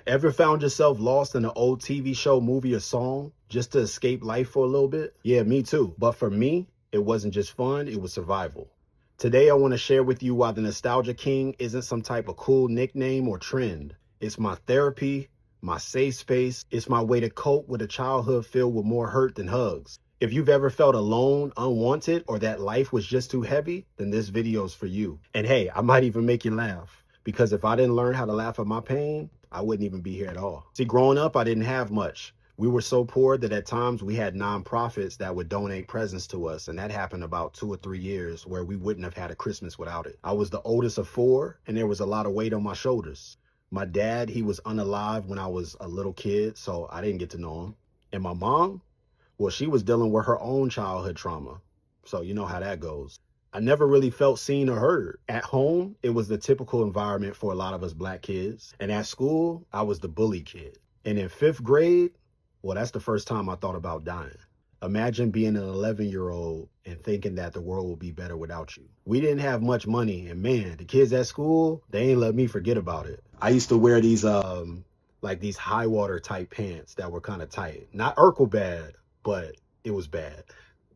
Ever found yourself lost in an old TV show, movie, or song just to escape life for a little bit? Yeah, me too. But for me, it wasn't just fun, it was survival. Today, I want to share with you why the Nostalgia King isn't some type of cool nickname or trend. It's my therapy, my safe space. It's my way to cope with a childhood filled with more hurt than hugs. If you've ever felt alone, unwanted, or that life was just too heavy, then this video is for you. And hey, I might even make you laugh. Because if I didn't learn how to laugh at my pain, I wouldn't even be here at all. See, growing up, I didn't have much. We were so poor that at times we had nonprofits that would donate presents to us. And that happened about 2 or 3 years where we wouldn't have had a Christmas without it. I was the oldest of 4 and there was a lot of weight on my shoulders. My dad, he was unalive when I was a little kid, so I didn't get to know him. And my mom, well, she was dealing with her own childhood trauma. So you know how that goes. I never really felt seen or heard. At home, it was the typical environment for a lot of us black kids. And at school, I was the bully kid. And in 5th grade, well, that's the first time I thought about dying. Imagine being an 11-year-old and thinking that the world will be better without you. We didn't have much money, and man, the kids at school, they ain't let me forget about it. I used to wear these like these high water type pants that were kind of tight. Not Urkel bad, but it was bad.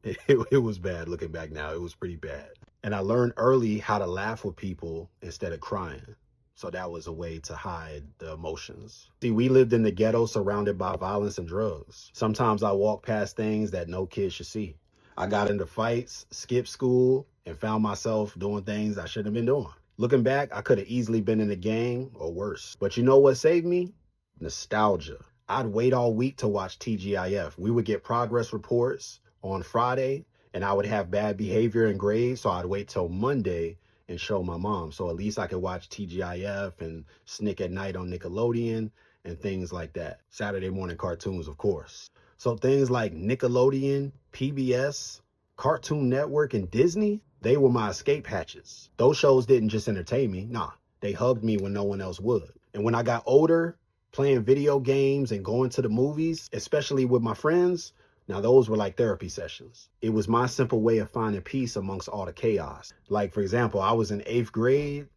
It was bad looking back now. It was pretty bad. And I learned early how to laugh with people instead of crying. So that was a way to hide the emotions. See, we lived in the ghetto surrounded by violence and drugs. Sometimes I walked past things that no kid should see. I got into fights, skipped school, and found myself doing things I shouldn't have been doing. Looking back, I could have easily been in a gang or worse. But you know what saved me? Nostalgia. I'd wait all week to watch TGIF. We would get progress reports on Friday, and I would have bad behavior and grades, so I'd wait till Monday and show my mom. So at least I could watch TGIF and Snick at Night on Nickelodeon and things like that. Saturday morning cartoons, of course. So things like Nickelodeon, PBS, Cartoon Network, and Disney, they were my escape hatches. Those shows didn't just entertain me, nah, they hugged me when no one else would. And when I got older, playing video games and going to the movies, especially with my friends, now those were like therapy sessions. It was my simple way of finding peace amongst all the chaos. Like for example, I was in 8th grade.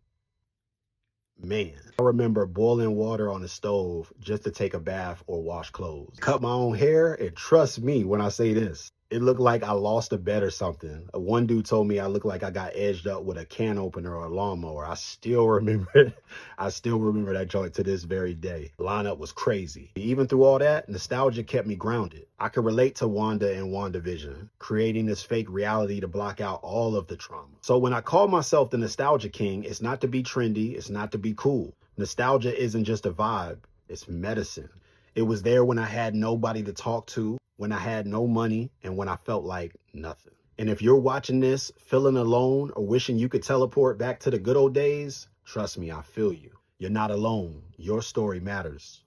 Man, I remember boiling water on the stove just to take a bath or wash clothes. Cut my own hair, and trust me when I say this, it looked like I lost a bet or something. One dude told me I looked like I got edged up with a can opener or a lawnmower. I still remember it. I still remember that joint to this very day. Lineup was crazy. Even through all that, nostalgia kept me grounded. I could relate to Wanda and WandaVision, creating this fake reality to block out all of the trauma. So when I call myself the Nostalgia King, it's not to be trendy, it's not to be cool. Nostalgia isn't just a vibe, it's medicine. It was there when I had nobody to talk to, when I had no money, and when I felt like nothing. And if you're watching this, feeling alone, or wishing you could teleport back to the good old days, trust me, I feel you. You're not alone. Your story matters.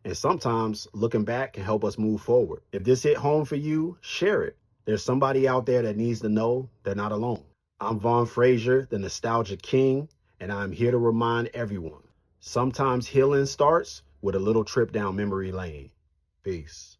And sometimes looking back can help us move forward. If this hit home for you, share it. There's somebody out there that needs to know they're not alone. I'm Vaughn Frazier, the Nostalgia King, and I'm here to remind everyone, sometimes healing starts with a little trip down memory lane. Peace.